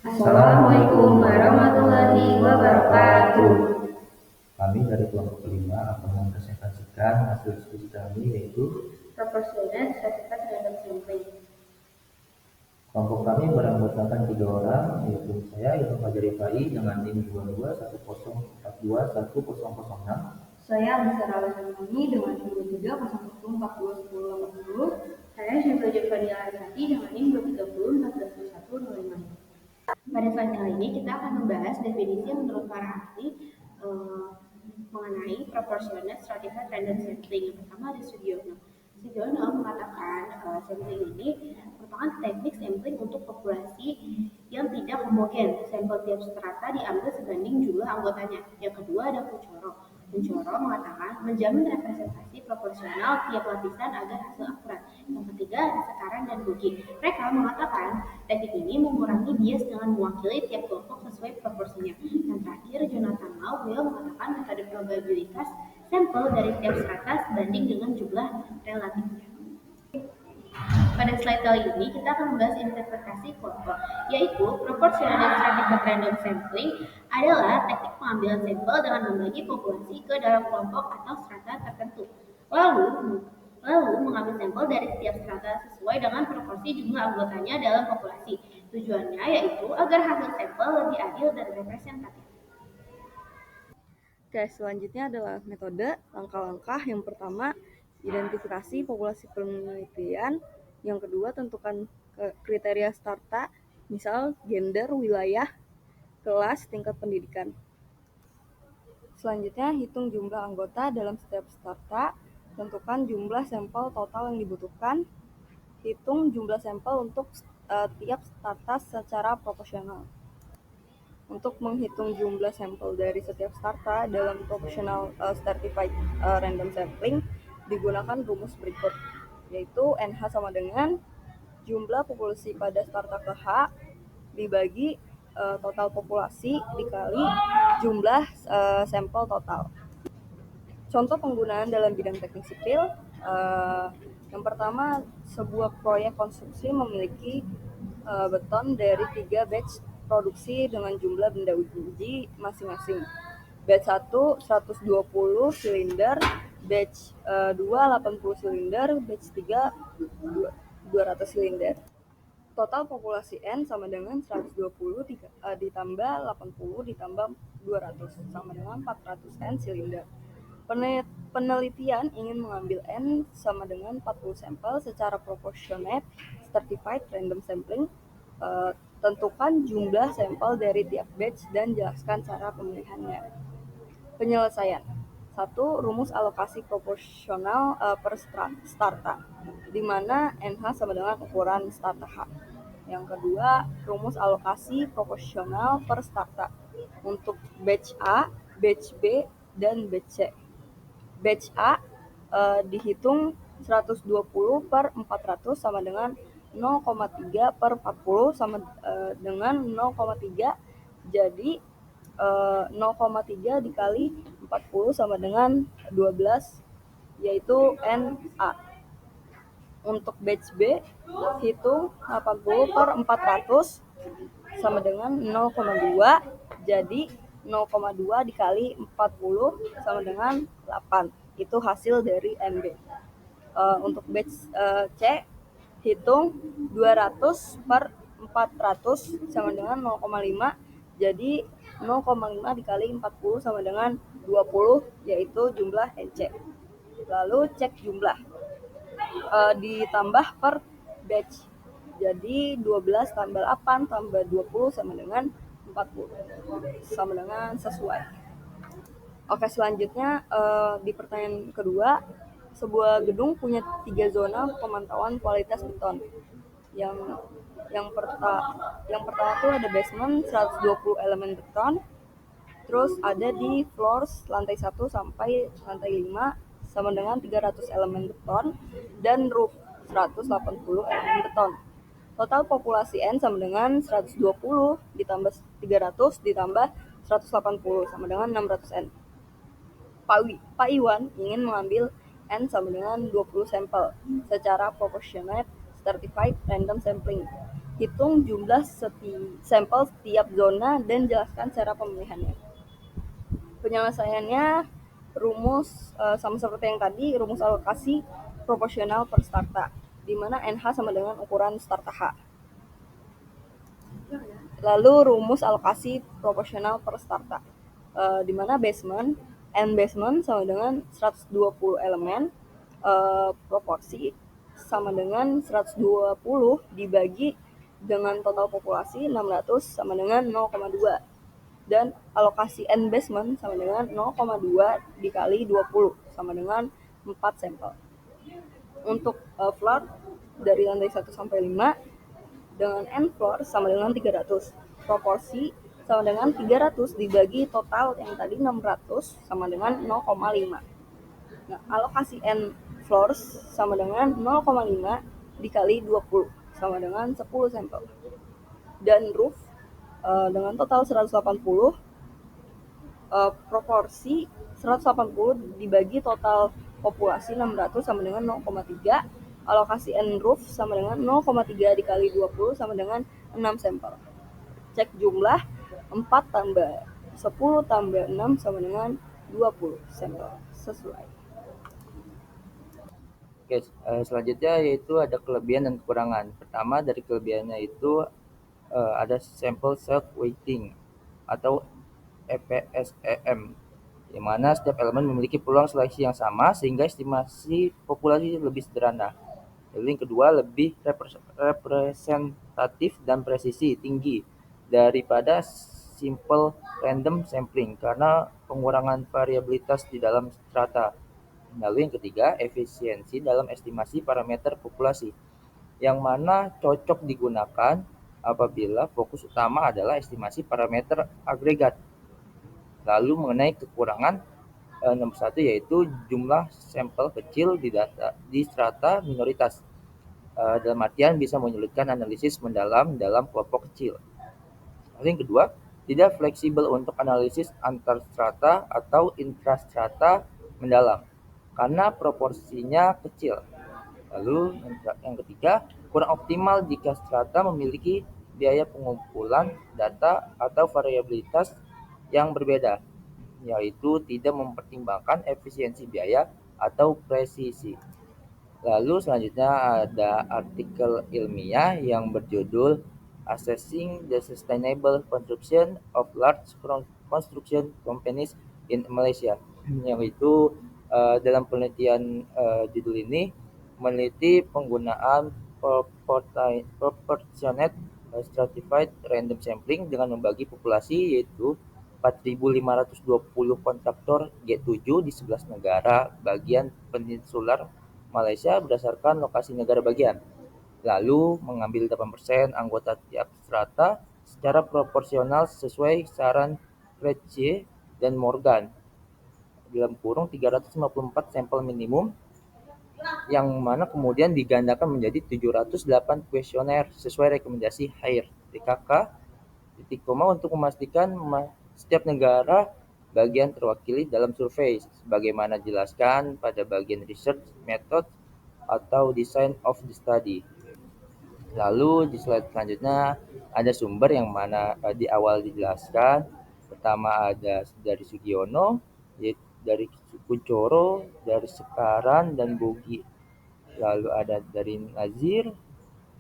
Assalamualaikum warahmatullahi wabarakatuh. Kami dari kelompok kelima akan mempresentasikan hasil diskusi kami yaitu Proporsional Stratified Random Sampling. kelompok kami beranggotakan 3 orang, yaitu saya Ibnu Fajar Rifai dengan NIM 2210421006. Saya Abisara Alasanani dengan NIM 2300421080. Saya Syafil Jafari Arisati dengan NIM 230142105. Pada slide kali ini kita akan membahas definisi yang menurut para ahli mengenai proportional stratified random sampling. Yang pertama ada Sugiono. Sugiono mengatakan sampling ini merupakan teknik sampling untuk populasi yang tidak homogen. Sampel tiap strata diambil sebanding jumlah anggotanya. Yang kedua ada Kuncoro. Kuncoro mengatakan menjamin representasi proporsional tiap lapisan agar hasil akurat. Yang ketiga ada Sekarang dan Bugi. Mereka mengatakan teknik ini mengurangi bias dengan mewakili tiap kelompok sesuai proporsinya. Yang terakhir, Jonathan Lau, beliau mengatakan metode probabilitas sampel dari tiap strata sebanding dengan jumlah relatifnya. Pada slide kali ini kita akan membahas interpretasi kelompok, yaitu proportional stratified random sampling adalah teknik pengambilan sampel dengan membagi populasi ke dalam kelompok atau strata tertentu. Lalu mengambil sampel dari setiap strata sesuai dengan proporsi jumlah anggotanya dalam populasi. Tujuannya yaitu agar hasil sampel lebih adil dan representatif. Oke, selanjutnya adalah metode langkah-langkah. Yang pertama, identifikasi populasi penelitian. Yang kedua, tentukan kriteria strata, misal gender, wilayah, kelas, tingkat pendidikan. Selanjutnya, hitung jumlah anggota dalam setiap strata. Tentukan jumlah sampel total yang dibutuhkan. Hitung jumlah sampel untuk tiap strata secara proporsional. Untuk menghitung jumlah sampel dari setiap strata dalam proportional stratified random sampling digunakan rumus berikut, yaitu NH sama dengan jumlah populasi pada strata ke H dibagi total populasi dikali jumlah sampel total. Contoh penggunaan dalam bidang teknik sipil, yang pertama, sebuah proyek konstruksi memiliki beton dari 3 batch produksi dengan jumlah benda uji masing-masing. Batch 1 120 silinder, batch 2 80 silinder, batch 3 200 silinder. Total populasi N sama dengan 120 ditambah 80 ditambah 200 sama dengan 400 N silinder. Penelitian ingin mengambil N sama dengan 40 sampel secara proportionate stratified random sampling. Tentukan jumlah sampel dari tiap batch dan jelaskan cara pemilihannya. Penyelesaian. 1. Rumus alokasi proporsional per strata, di mana NH sama dengan ukuran strata H. Yang kedua, rumus alokasi proporsional per strata untuk batch A, batch B, dan batch C. Batch A dihitung 120 per 400 sama dengan 0,3 per 40 sama dengan 0,3, jadi 0,3 dikali 40 sama dengan 12, yaitu NA. Untuk batch B hitung 80 per 400 sama dengan 0,2, jadi 0,2 dikali 40 sama dengan 8, itu hasil dari MB. Untuk batch C hitung 200 per 400 sama dengan 0,5, jadi 0,5 dikali 40 sama dengan 20, yaitu jumlah NC. Lalu cek jumlah, ditambah per batch, jadi 12 tambah 8 tambah 20 sama dengan 40, sama dengan sesuai. Oke, selanjutnya di pertanyaan kedua, sebuah gedung punya 3 zona pemantauan kualitas beton. Yang pertama tuh ada basement 120 elemen beton, terus ada di floors lantai 1 sampai lantai 5 sama dengan 300 elemen beton, dan roof 180 elemen beton. Total populasi N sama dengan 120 ditambah 300 ditambah 180 sama dengan 600 N. Pak Iwan ingin mengambil N sama dengan 20 sampel secara proportionate stratified random sampling. hitung jumlah sampel setiap zona, dan jelaskan cara pemilihannya. Penyelesaiannya rumus sama seperti yang tadi, rumus alokasi proporsional per starta, di mana NH sama dengan ukuran starta H. Lalu rumus alokasi proporsional per starta, di mana N basement sama dengan 120 elemen, proporsi sama dengan 120 dibagi dengan total populasi 600 sama dengan 0,2, dan alokasi N basement sama dengan 0,2 dikali 20 sama dengan 4 sampel. Untuk floor dari lantai 1 sampai 5 dengan N floor sama dengan 300. Proporsi sama dengan 300 dibagi total yang tadi 600 sama dengan 0,5. Nah, alokasi N floors sama dengan 0,5 dikali 20 sama dengan 10 sampel. Dan roof dengan total 180, proporsi 180 dibagi total populasi 600 sama dengan 0,3. Alokasi N roof sama dengan 0,3 dikali 20 sama dengan 6 sampel. Cek jumlah 4 tambah 10 tambah 6 sama dengan 20 sampel sesuai. Oke, selanjutnya yaitu ada kelebihan dan kekurangan. Pertama, dari kelebihannya itu ada sample self weighting atau EPSEM, di mana setiap elemen memiliki peluang seleksi yang sama sehingga estimasi populasi lebih sederhana. Lalu yang kedua, lebih representatif dan presisi tinggi daripada simple random sampling karena pengurangan variabilitas di dalam strata. Lalu yang ketiga, efisiensi dalam estimasi parameter populasi, yang mana cocok digunakan apabila fokus utama adalah estimasi parameter agregat. Lalu mengenai kekurangan nomor 1 yaitu jumlah sampel kecil di strata minoritas. Dalam artian bisa menyulitkan analisis mendalam dalam kelompok kecil. Lalu yang kedua, tidak fleksibel untuk analisis antar strata atau intrastrata mendalam karena proporsinya kecil. Lalu yang ketiga, kurang optimal jika strata memiliki biaya pengumpulan data atau variabilitas yang berbeda, yaitu tidak mempertimbangkan efisiensi biaya atau presisi. Lalu selanjutnya ada artikel ilmiah yang berjudul Assessing the Sustainable Construction of Large Construction Companies in Malaysia, yang itu dalam penelitian judul ini meneliti penggunaan proportionate stratified random sampling dengan membagi populasi, yaitu 4.520 kontraktor G7 di 11 negara bagian peninsular Malaysia berdasarkan lokasi negara bagian. Lalu mengambil 8% anggota tiap strata secara proporsional sesuai saran Krejci dan Morgan dalam kurung 354 sampel minimum, yang mana kemudian digandakan menjadi 708 kuesioner sesuai rekomendasi HAIR TKK untuk memastikan setiap negara bagian terwakili dalam survei sebagaimana dijelaskan pada bagian research method atau design of the study. Lalu di slide selanjutnya ada sumber yang mana di awal dijelaskan. Pertama ada dari Sugiono, dari Kuncoro, dari Sekaran dan Bogi. Lalu ada dari Nazir.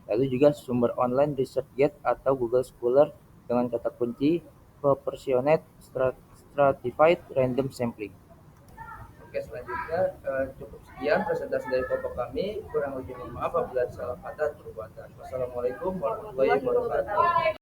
Lalu juga sumber online ResearchGate atau Google Scholar dengan kata kunci Proportionate Stratified Random Sampling. Oke, selanjutnya cukup sekian presentasi dari kelompok kami. Kurang lebih mohon maaf apabila salah kata atau perbuatan. Wassalamualaikum warahmatullahi wabarakatuh.